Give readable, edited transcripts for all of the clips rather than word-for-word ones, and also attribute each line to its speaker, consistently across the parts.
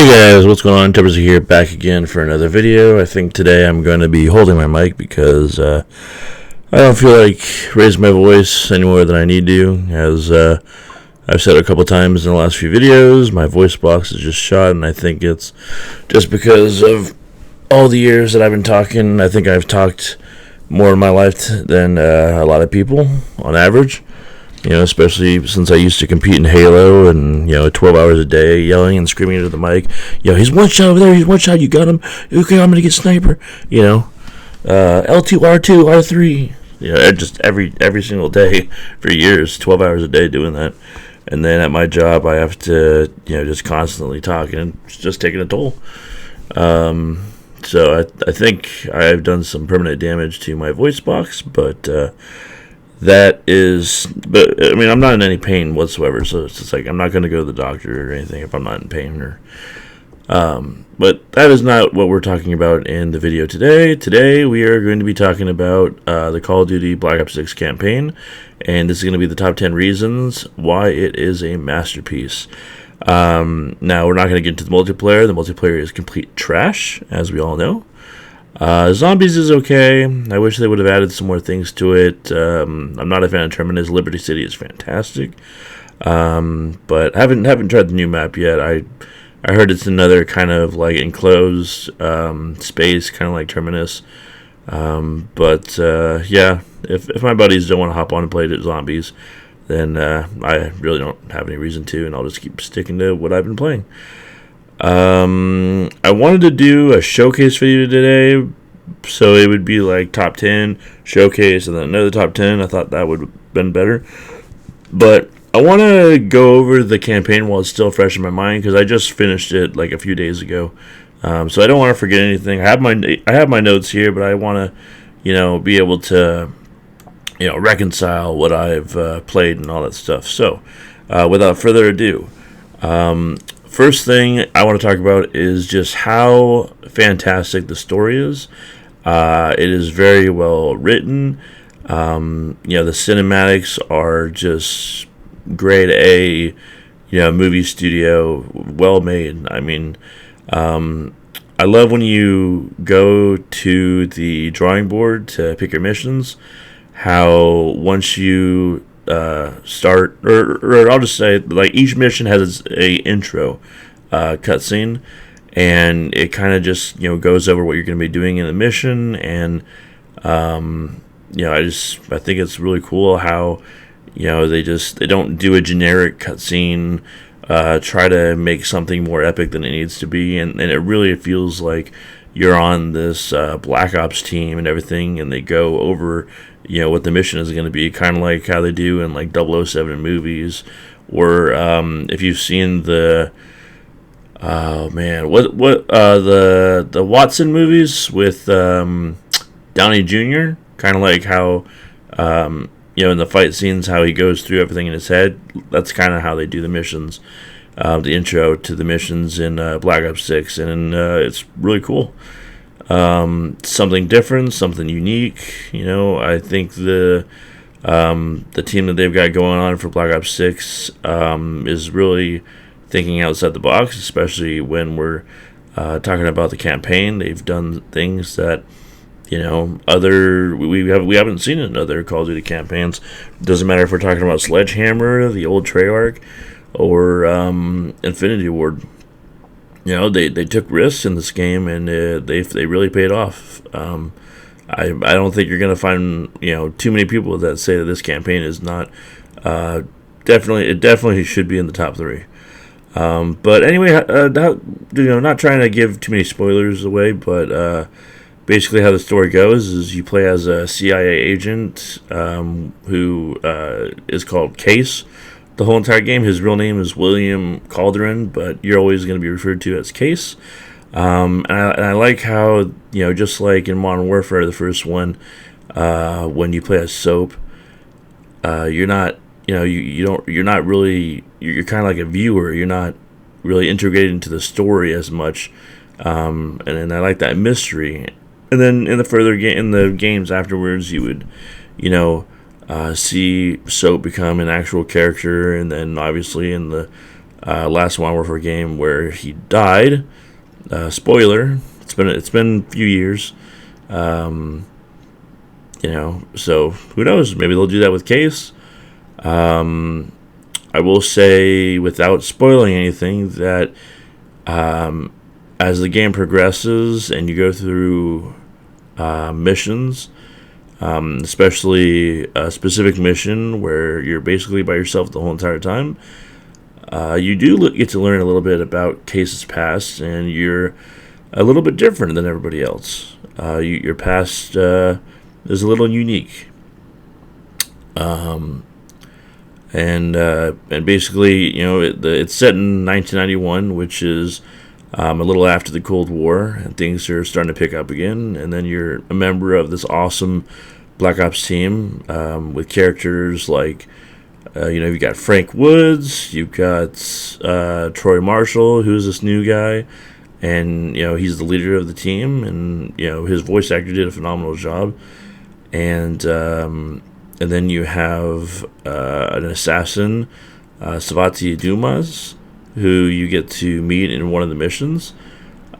Speaker 1: Hey guys, what's going on? Temperistic here, back again for another video. I think today I'm going to be holding my mic because I don't feel like raising my voice any more than I need to. As I've said a couple times in the last few videos, my voice box is just shot, and I think it's just because of all the years that I've been talking. I think I've talked more in my life than a lot of people on average. You know, especially since I used to compete in Halo and, 12 hours a day yelling and screaming into the mic. He's one shot over there, he's one shot, you got him. Okay, I'm going to get sniper. L2, R2, R3. Just every single day for years, 12 hours a day doing that. And then at my job, I have to, just constantly talk, and it's just taking a toll. So I think I've done some permanent damage to my voice box, but I'm not in any pain whatsoever, so it's just like I'm not going to go to the doctor or anything if I'm not in pain. But that is not what we're talking about in the video today. Today we are going to be talking about the Call of Duty Black Ops 6 campaign, and this is going to be the top 10 reasons why it is a masterpiece. Now, we're not going to get into the multiplayer. The multiplayer is complete trash, as we all know. Zombies is okay. I wish they would have added some more things to it. I'm not a fan of Terminus. Liberty City is fantastic. But haven't tried the new map yet. I heard it's another kind of like enclosed space, kind of like Terminus. Yeah, if my buddies don't want to hop on and play the zombies, then I really don't have any reason to, and I'll just keep sticking to what I've been playing. I wanted to do a showcase video today, so it would be like top 10 showcase and then another top 10. I thought that would have been better, but I want to go over the campaign while it's still fresh in my mind, because I just finished it like a few days ago. So I don't want to forget anything. I have my notes here, but I want to be able to reconcile what I've played and all that stuff. So without further ado, first thing I want to talk about is just how fantastic the story is. It is very well written. The cinematics are just grade A, movie studio, well made. I mean, I love when you go to the drawing board to pick your missions, how once you start, or I'll just say, like, each mission has a intro cutscene, and it kind of just goes over what you're going to be doing in the mission, and I think it's really cool how they don't do a generic cutscene, try to make something more epic than it needs to be, and it really feels like you're on this Black Ops team and everything, and they go over what the mission is going to be, kind of like how they do in like 007 movies, or if you've seen the the Watson movies with Downey Jr., kind of like how in the fight scenes, how he goes through everything in his head. That's kind of how they do the missions, the intro to the missions in Black Ops 6, and it's really cool. Something different, something unique. I think the team that they've got going on for Black Ops 6 is really thinking outside the box, especially when we're talking about the campaign. They've done things that we haven't seen in other Call of Duty campaigns. Doesn't matter if we're talking about Sledgehammer, the old Treyarch, or Infinity Ward. They took risks in this game, and they really paid off. I don't think you're going to find too many people that say that this campaign is not definitely should be in the top 3. But anyway, not trying to give too many spoilers away, but basically how the story goes is you play as a CIA agent who is called Case the whole entire game. His real name is William Calderon, but you're always going to be referred to as Case. And I like how, just like in Modern Warfare, the first one, when you play as SOAP, you're not, you're not really, you're kind of like a viewer. You're not really integrated into the story as much. And I like that mystery. And then in the games afterwards, you would, see SOAP become an actual character, and then obviously in the last Modern Warfare game where he died. Spoiler: it's been a few years. So who knows? Maybe they'll do that with Case. I will say, without spoiling anything, that as the game progresses and you go through missions, especially a specific mission where you're basically by yourself the whole entire time, you do get to learn a little bit about Case's past, and you're a little bit different than everybody else. Your past is a little unique. And basically, it's set in 1991, which is a little after the Cold War, and things are starting to pick up again. And then you're a member of this awesome Black Ops team with characters like, you've got Frank Woods, you've got Troy Marshall, who's this new guy, and he's the leader of the team, and his voice actor did a phenomenal job. And then you have an assassin, Savati Dumas, who you get to meet in one of the missions.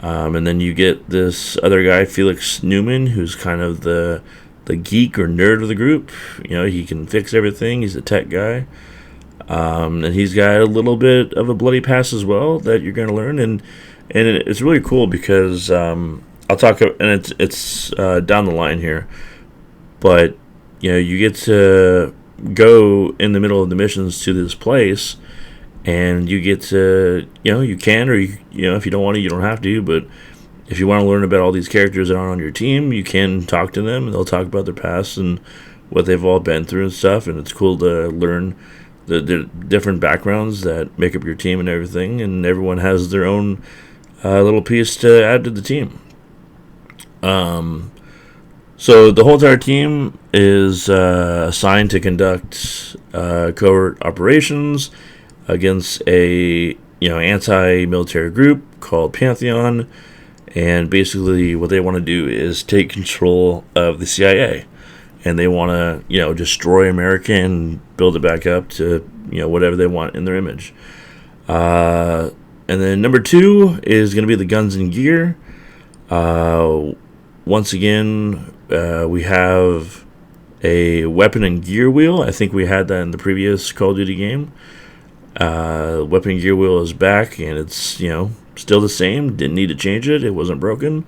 Speaker 1: And then you get this other guy, Felix Newman, who's kind of the geek or nerd of the group. He can fix everything. He's a tech guy. And he's got a little bit of a bloody past as well that you're going to learn. And it's really cool because I'll talk, and it's down the line here. But you get to go in the middle of the missions to this place, and you get to, you can, or if you don't want to, you don't have to. But if you want to learn about all these characters that are on your team, you can talk to them, and they'll talk about their past and what they've all been through and stuff. And it's cool to learn the different backgrounds that make up your team and everything. And everyone has their own little piece to add to the team. So the whole entire team is assigned to conduct covert operations against a anti-military group called Pantheon, and basically what they want to do is take control of the CIA, and they want to destroy America and build it back up to whatever they want in their image. And then number 2 is going to be the guns and gear. Once again, we have a weapon and gear wheel. I think we had that in the previous Call of Duty game. Weapon and gear wheel is back, and it's still the same. Didn't need to change it. It wasn't broken.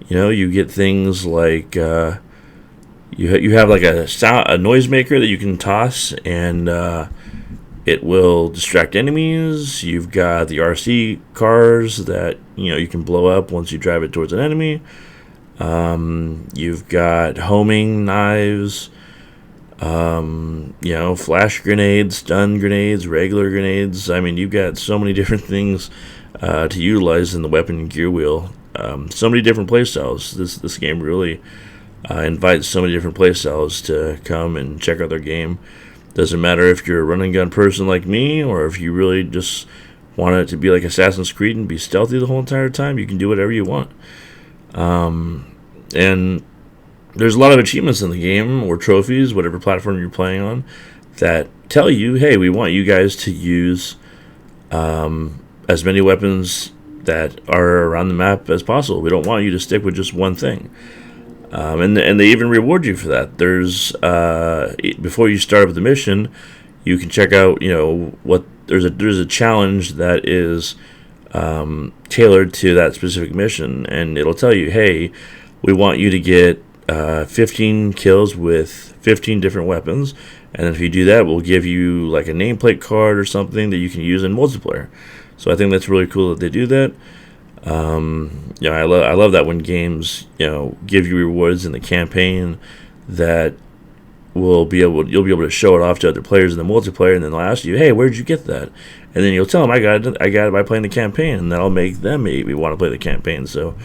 Speaker 1: You get things like you have like a noisemaker that you can toss, and it will distract enemies. You've got the RC cars that you can blow up once you drive it towards an enemy. You've got homing knives, flash grenades, stun grenades, regular grenades. I mean, you've got so many different things to utilize in the weapon and gear wheel. So many different playstyles. This game really invites so many different playstyles to come and check out their game. Doesn't matter if you're a run and gun person like me, or if you really just want it to be like Assassin's Creed and be stealthy the whole entire time. You can do whatever you want. And there's a lot of achievements in the game, or trophies, whatever platform you're playing on, that tell you, hey, we want you guys to use as many weapons that are around the map as possible. We don't want you to stick with just one thing. And they even reward you for that. There's before you start up the mission, you can check out what there's a challenge that is tailored to that specific mission, and it'll tell you, hey, we want you to get 15 kills with 15 different weapons, and if you do that, we'll give you like a nameplate card or something that you can use in multiplayer. So I think that's really cool that they do that. I love that when games give you rewards in the campaign that you'll be able to show it off to other players in the multiplayer, and then they'll ask you, hey, where'd you get that? And then you'll tell them, I got it by playing the campaign, and that'll make them maybe want to play the campaign. So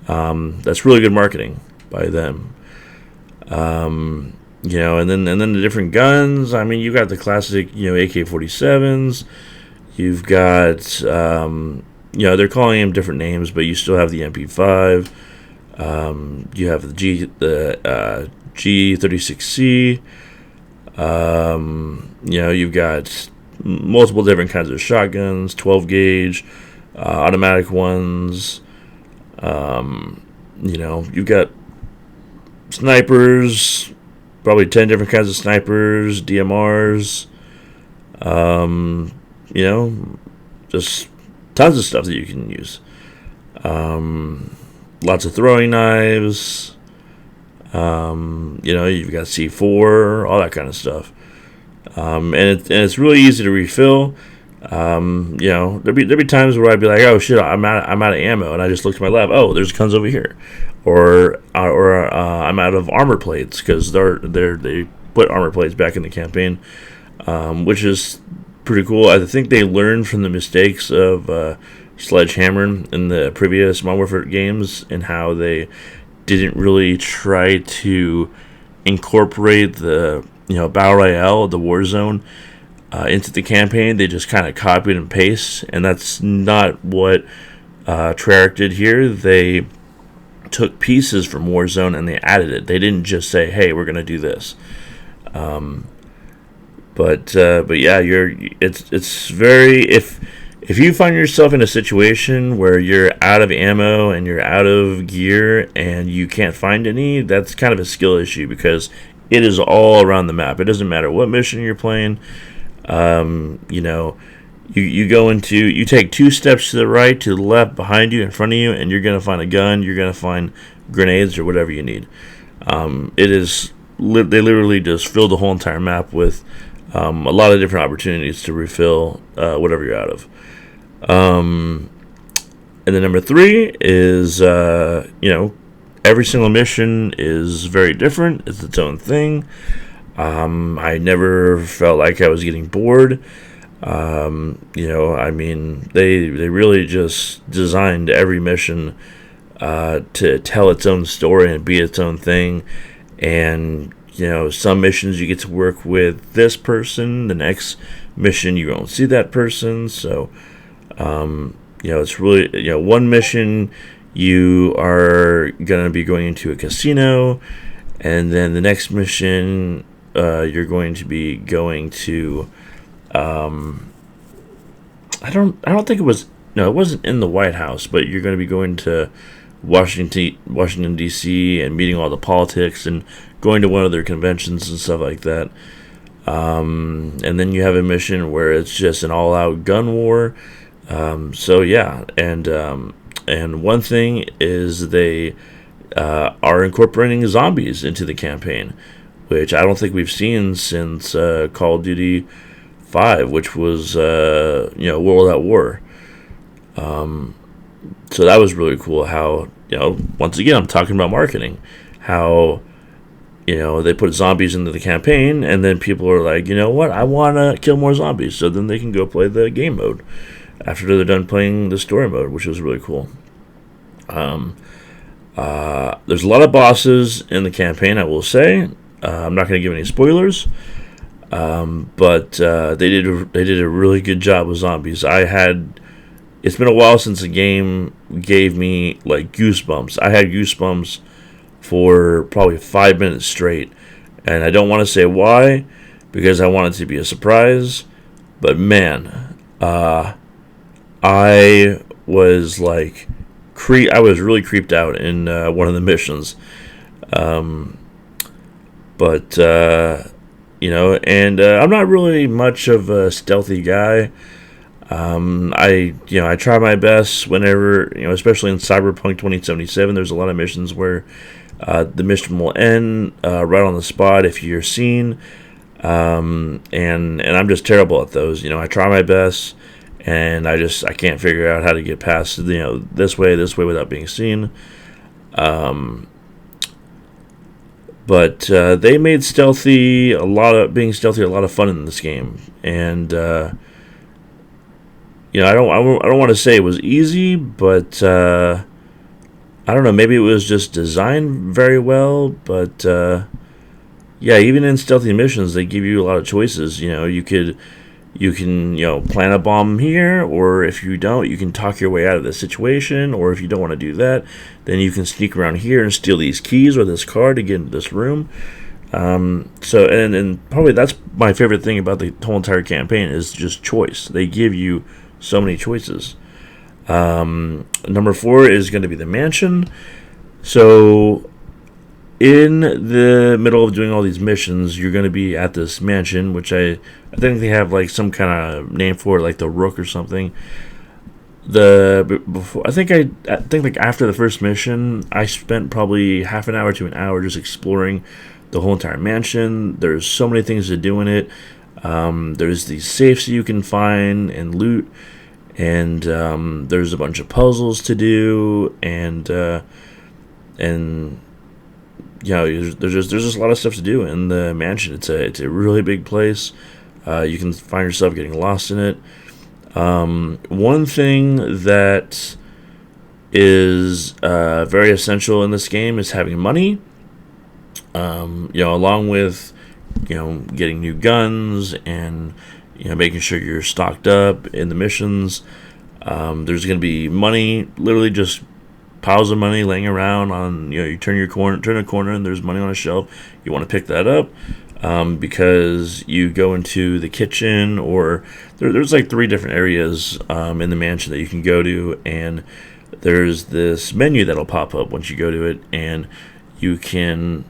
Speaker 1: that's really good marketing by them. And then the different guns. I mean, you got the classic AK-47s. You've got they're calling them different names, but you still have the MP5. You have the G36C. You've got multiple different kinds of shotguns, 12 gauge, automatic ones. You've got snipers, probably 10 different kinds of snipers, DMRs, just tons of stuff that you can use. Lots of throwing knives. You've got C4, all that kind of stuff. And it's really easy to refill. There'd be times where I'd be like, oh shit, I'm out of ammo, and I just look to my left. Oh, there's guns over here, or I'm out of armor plates because they put armor plates back in the campaign, which is pretty cool. I think they learned from the mistakes of Sledgehammer in the previous Modern Warfare games and how they didn't really try to incorporate the Battle Royale, the Warzone, into the campaign. They just kind of copied and pasted, and that's not what Treyarch did here. They took pieces from Warzone and they added it. They didn't just say, "Hey, we're gonna do this." But yeah, it's very if you find yourself in a situation where you're out of ammo and you're out of gear and you can't find any, that's kind of a skill issue because it is all around the map. It doesn't matter what mission you're playing. You take 2 steps to the right, to the left, behind you, in front of you, and you're gonna find a gun. You're gonna find grenades or whatever you need. They literally just fill the whole entire map with a lot of different opportunities to refill whatever you're out of. And then number 3 is every single mission is very different. It's its own thing. I never felt like I was getting bored. They really just designed every mission to tell its own story and be its own thing. And some missions you get to work with this person, the next mission you won't see that person. So it's really one mission you are gonna be going into a casino, and then the next mission you're going to be going to I don't think it wasn't in the White House, but you're going to be going to Washington D.C. and meeting all the politics and going to one of their conventions and stuff like that. And then you have a mission where it's just an all-out gun war. And one thing is they are incorporating zombies into the campaign, which I don't think we've seen since Call of Duty 5, which was World at War. So that was really cool. How once again I'm talking about marketing. How they put zombies into the campaign, and then people are like, you know what, I want to kill more zombies, so then they can go play the game mode after they're done playing the story mode, which was really cool. There's a lot of bosses in the campaign, I will say. I'm not going to give any spoilers, but they did a really good job with zombies. It's been a while since a game gave me like goosebumps. I had goosebumps for probably 5 minutes straight, and I don't want to say why because I want it to be a surprise. But man, I was like I was really creeped out in one of the missions. I'm not really much of a stealthy guy. I try my best whenever, especially in Cyberpunk 2077, there's a lot of missions where the mission will end right on the spot if you're seen. And I'm just terrible at those. I try my best, and I can't figure out how to get past, this way without being seen. But they made being stealthy a lot of fun in this game, and I don't want to say it was easy, but I don't know, maybe it was just designed very well. But even in stealthy missions, they give you a lot of choices. You can plant a bomb here, or if you don't, you can talk your way out of the situation. Or if you don't want to do that, then you can sneak around here and steal these keys or this car to get into this room. So and probably that's my favorite thing about the whole entire campaign is just choice. They give you so many choices. Number 4 is going to be the mansion. So in the middle of doing all these missions, you're going to be at this mansion, which I think they have like some kind of name for it, like the Rook or something. Before I think like after the first mission, I spent probably half an hour to an hour just exploring the whole entire mansion. There's so many things to do in it. There's these safes you can find and loot, and there's a bunch of puzzles to do, and you know, there's just a lot of stuff to do in the mansion. It's a really big place. You can find yourself getting lost in it. One thing that is very essential in this game is having money. Along with getting new guns and making sure you're stocked up in the missions. There's going to be money, literally just piles of money laying around on. You turn a corner, and there's money on a shelf. You want to pick that up. Because you go into the kitchen, or there's like 3 different areas in the mansion that you can go to, and there's this menu that'll pop up once you go to it, and you can,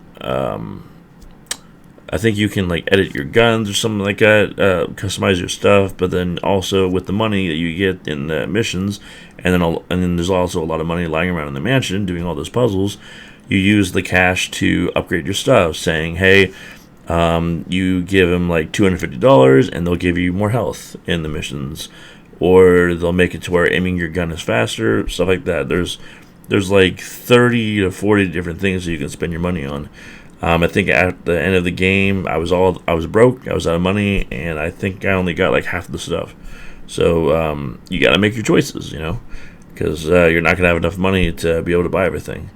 Speaker 1: I think you can like edit your guns or something like that, customize your stuff, but then also with the money that you get in the missions, and then there's also a lot of money lying around in the mansion doing all those puzzles. You use the cash to upgrade your stuff, saying, hey, you give them like $250 and they'll give you more health in the missions, or they'll make it to where aiming your gun is faster, stuff like that. There's like 30 to 40 different things that you can spend your money on. I think at the end of the game, I was broke, I was out of money, and I think I only got like half of the stuff. So you got to make your choices, because you're not gonna have enough money to be able to buy everything.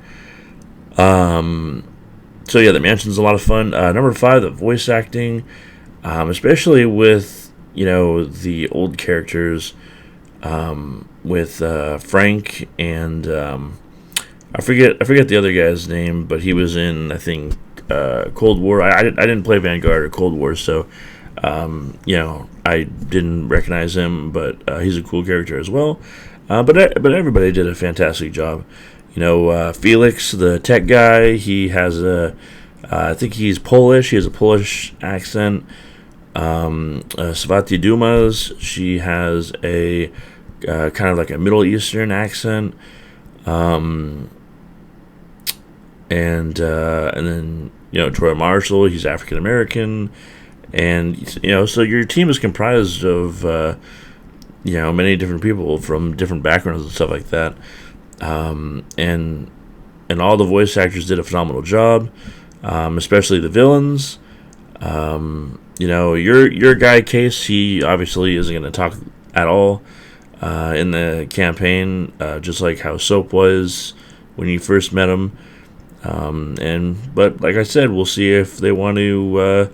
Speaker 1: So yeah, the mansion's a lot of fun. Number 5, the voice acting, especially with the old characters, with Frank and I forget the other guy's name, but he was in, I think, Cold War. I didn't play Vanguard or Cold War, so I didn't recognize him, but he's a cool character as well. But everybody did a fantastic job. Felix, the tech guy, he has I think he's Polish. He has a Polish accent. Svati Dumas, she has a kind of like a Middle Eastern accent. And then Troy Marshall, he's African American, and so your team is comprised of many different people from different backgrounds and stuff like that. And all the voice actors did a phenomenal job, especially the villains. Your guy Case, he obviously isn't going to talk at all in the campaign, just like how Soap was when you first met him. But like I said, we'll see if they want to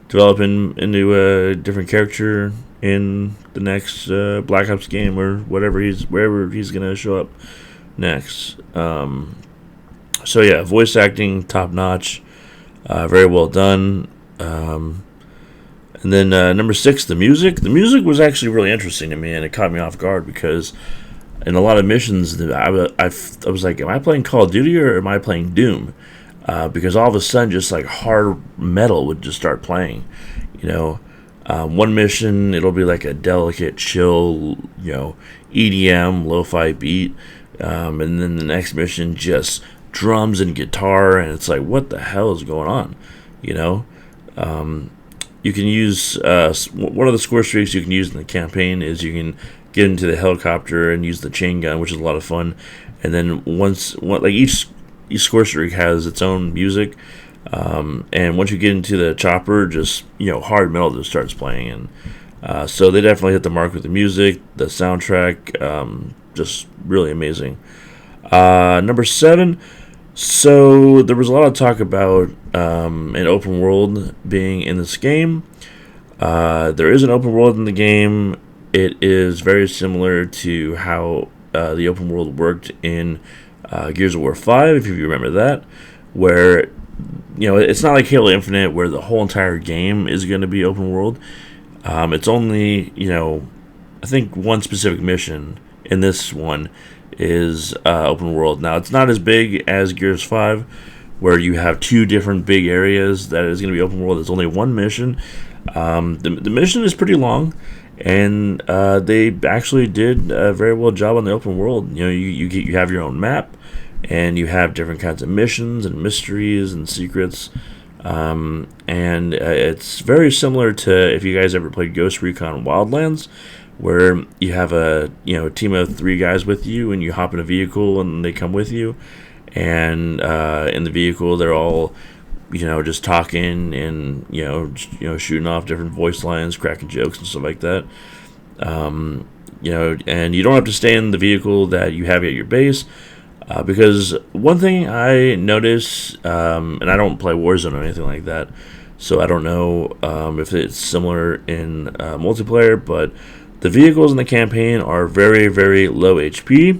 Speaker 1: develop into a different character in the next Black Ops game, or wherever he's going to show up next. So yeah, voice acting top notch, very well done. And then number 6, the music. The music was actually really interesting to me, and it caught me off guard because in a lot of missions, I was like, am I playing Call of Duty or am I playing Doom? Because all of a sudden, just like hard metal would just start playing. One mission, it'll be like a delicate, chill, EDM, lo-fi beat. And then the next mission, just drums and guitar, and it's like, what the hell is going on? You can use one of the score streaks you can use in the campaign is you can get into the helicopter and use the chain gun, which is a lot of fun. And then each score streak has its own music, and once you get into the chopper, just hard metal just starts playing, and so they definitely hit the mark with the music, the soundtrack, just really amazing. Number 7. So there was a lot of talk about an open world being in this game. There is an open world in the game. It is very similar to how the open world worked in Gears of War 5, if you remember that, where it's not like Halo Infinite where the whole entire game is going to be open world. It's only, I think one specific mission in this one is open world. Now, it's not as big as Gears 5, where you have two different big areas that is going to be open world. There's only one mission. The mission is pretty long, and they actually did a very well job on the open world. You have your own map, and you have different kinds of missions and mysteries and secrets. And it's very similar to if you guys ever played Ghost Recon Wildlands, where you have a team of 3 guys with you, and you hop in a vehicle and they come with you, and in the vehicle they're all just talking and shooting off different voice lines, cracking jokes and stuff like that. And you don't have to stay in the vehicle that you have at your base. Because one thing I notice, and I don't play Warzone or anything like that, so I don't know if it's similar in multiplayer, but the vehicles in the campaign are very, very low HP.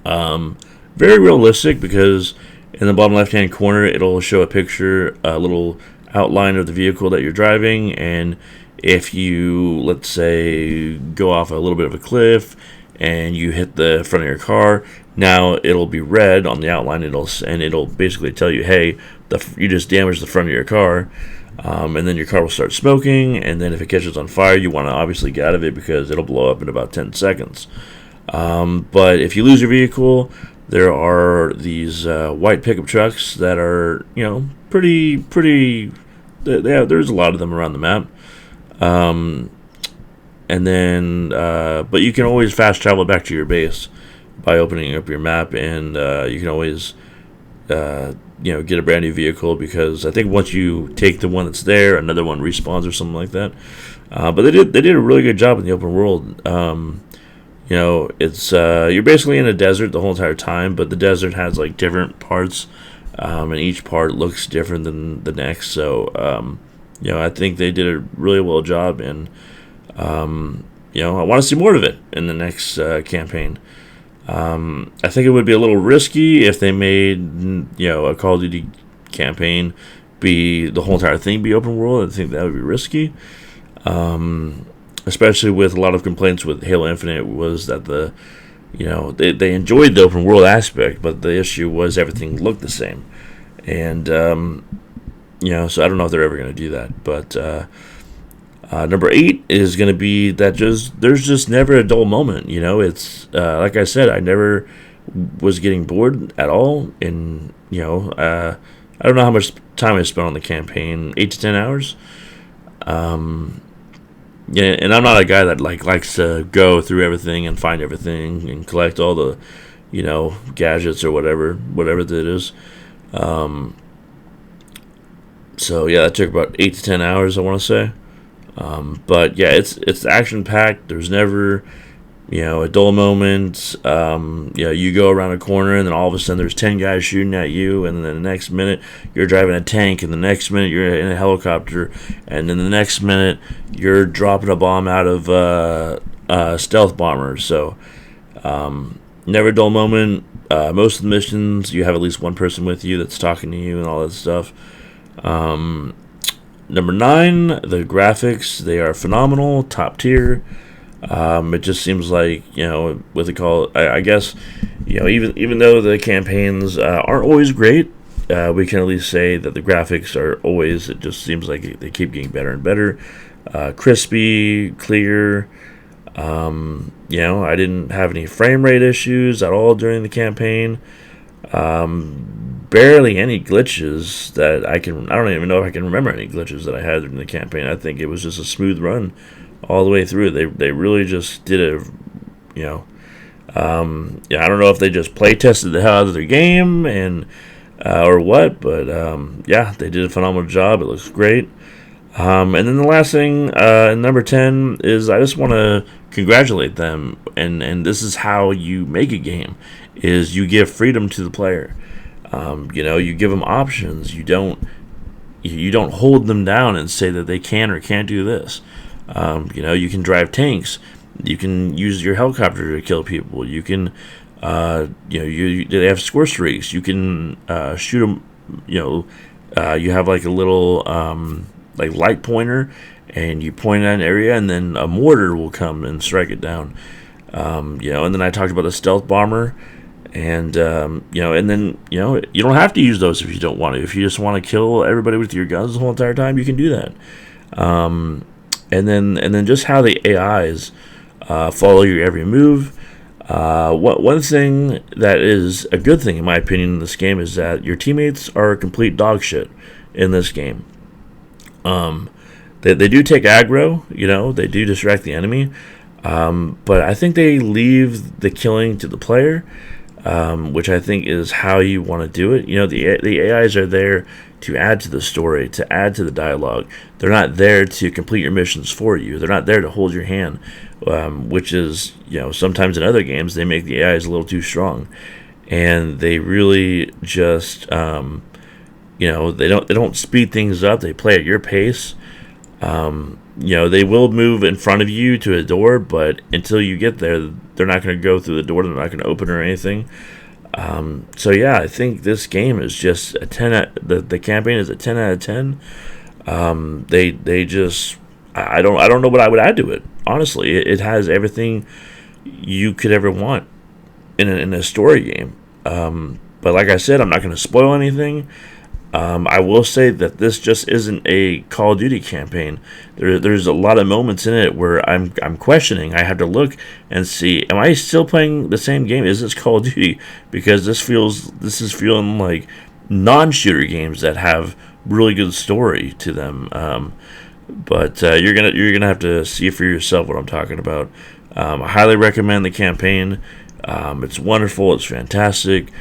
Speaker 1: Very realistic, because in the bottom left-hand corner, it'll show a picture, a little outline of the vehicle that you're driving, and if you, let's say, go off a little bit of a cliff and you hit the front of your car, now it'll be red on the outline, and it'll basically tell you, hey, you just damaged the front of your car, and then your car will start smoking, and then if it catches on fire, you want to obviously get out of it because it'll blow up in about 10 seconds. But if you lose your vehicle, there are these white pickup trucks that are, pretty. There's a lot of them around the map. And then, but you can always fast travel back to your base by opening up your map, and you can always, get a brand new vehicle, because I think once you take the one that's there, another one respawns or something like that. But they did a really good job in the open world. It's you're basically in a desert the whole entire time, but the desert has like different parts, and each part looks different than the next. So, I think they did a really well job, and I want to see more of it in the next campaign. I think it would be a little risky if they made, a Call of Duty campaign be the whole entire thing be open world. I think that would be risky. Especially with a lot of complaints with Halo Infinite was that they enjoyed the open world aspect, but the issue was everything looked the same. And, so I don't know if they're ever going to do that. But number 8 is going to be that there's just never a dull moment. It's like I said, I never was getting bored at all. And, I don't know how much time I spent on the campaign, 8 to 10 hours. Yeah, and I'm not a guy that likes to go through everything and find everything and collect all the, gadgets or whatever that is. So yeah, that took about 8 to 10 hours, I want to say. But yeah, it's action packed. There's never, a dull moment. You go around a corner and then all of a sudden there's 10 guys shooting at you, and then the next minute you're driving a tank, and the next minute you're in a helicopter, and then the next minute you're dropping a bomb out of stealth bombers. So never a dull moment. Most of the missions you have at least one person with you that's talking to you and all that stuff. Number 9, the graphics, they are phenomenal, top tier. It just seems like, with the call, I guess, even though the campaigns aren't always great, we can at least say that the graphics are always, it just seems like they keep getting better and better. Crispy, clear. I didn't have any frame rate issues at all during the campaign. Barely any glitches that I don't even know if I can remember any glitches that I had during the campaign. I think it was just a smooth run all the way through. They really just did a, I don't know if they just play tested the hell out of their game and or what, but they did a phenomenal job. It looks great. And then the last thing, number 10, is I just want to congratulate them, and this is how you make a game, is you give freedom to the player. You give them options. You don't hold them down and say that they can or can't do this. You can drive tanks. You can use your helicopter to kill people. You can, they have score streaks. You can shoot them you have like a little like light pointer, and you point at an area, and then a mortar will come and strike it down. And then I talked about the stealth bomber, and and then you don't have to use those if you don't want to. If you just want to kill everybody with your guns the whole entire time, you can do that. And then just how the AIs follow your every move. One thing that is a good thing, in my opinion, in this game is that your teammates are complete dog shit in this game. They do take aggro, they do distract the enemy, but I think they leave the killing to the player, which I think is how you want to do it. The AIs are there to add to the story, to add to the dialogue. They're not there to complete your missions for you. They're not there to hold your hand, which is, sometimes in other games they make the AIs a little too strong, and they really just, they don't speed things up. They play at your pace. They will move in front of you to a door, but until you get there, they're not going to go through the door. They're not going to open or anything. So yeah, I think this game is just a 10. The campaign is a 10 out of 10. They just, I don't know what I would add to it. Honestly, it has everything you could ever want in a story game. But like I said, I'm not going to spoil anything. I will say that this just isn't a Call of Duty campaign. There's a lot of moments in it where I'm questioning. I have to look and see, am I still playing the same game? Is this Call of Duty? Because this is feeling like non-shooter games that have really good story to them. But you're gonna have to see for yourself what I'm talking about. I highly recommend the campaign. It's wonderful. It's fantastic.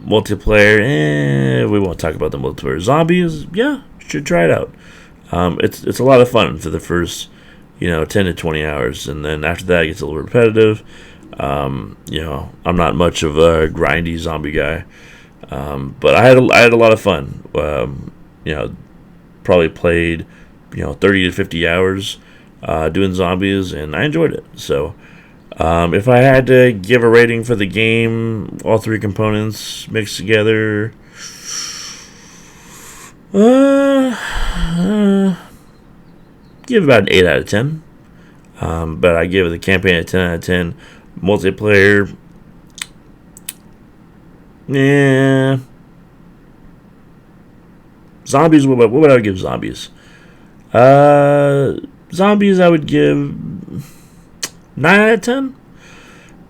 Speaker 1: Multiplayer, we won't talk about the multiplayer. Zombies, yeah, should try it out. It's a lot of fun for the first 10 to 20 hours, and then after that it gets a little repetitive. I'm not much of a grindy zombie guy, but I had a lot of fun. Probably played 30 to 50 hours doing zombies, and I enjoyed it. So if I had to give a rating for the game, all three components mixed together, give about an 8 out of 10. But I give the campaign a 10 out of 10. Multiplayer, yeah. Zombies, what would I give zombies? Zombies, I would give 9 out of 10.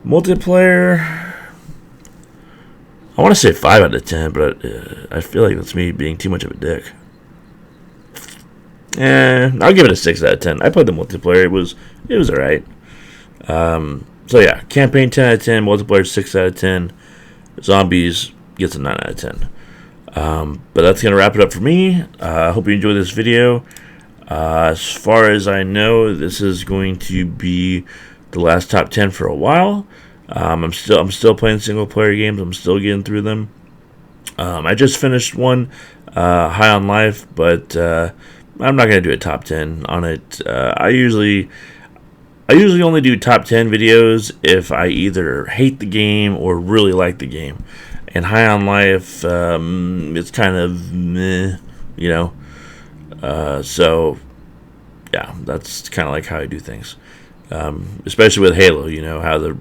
Speaker 1: Multiplayer, I want to say 5 out of 10, but I feel like that's me being too much of a dick. I'll give it a 6 out of 10. I played the multiplayer. It was alright. So yeah, campaign 10 out of 10, multiplayer 6 out of 10. Zombies gets a 9 out of 10. But that's going to wrap it up for me. I hope you enjoyed this video. As far as I know, this is going to be the last top 10 for a while. I'm still playing single player games. I'm still getting through them. I just finished one, High on Life, but I'm not going to do a top 10 on it. I usually only do top 10 videos if I either hate the game or really like the game. And High on Life, it's kind of meh, so yeah, that's kind of like how I do things. Especially with Halo, how the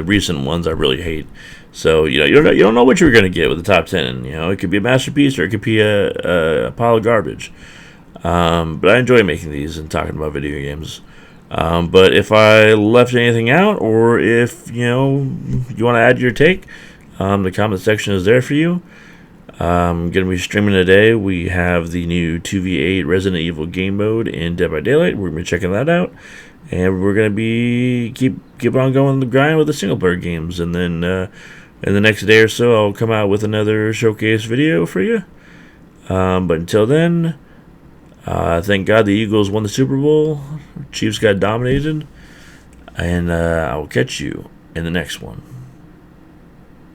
Speaker 1: recent ones I really hate. So you don't know what you're gonna get with the top 10. It could be a masterpiece or it could be a pile of garbage. But I enjoy making these and talking about video games. But if I left anything out, or if you want to add your take, the comment section is there for you. I'm going to be streaming today. We have the new 2v8 Resident Evil game mode in Dead by Daylight. We're going to be checking that out. And we're going to be keep on going the grind with the single player games. And then in the next day or so, I'll come out with another showcase video for you. But until then, thank God the Eagles won the Super Bowl. Chiefs got dominated. And I will catch you in the next one.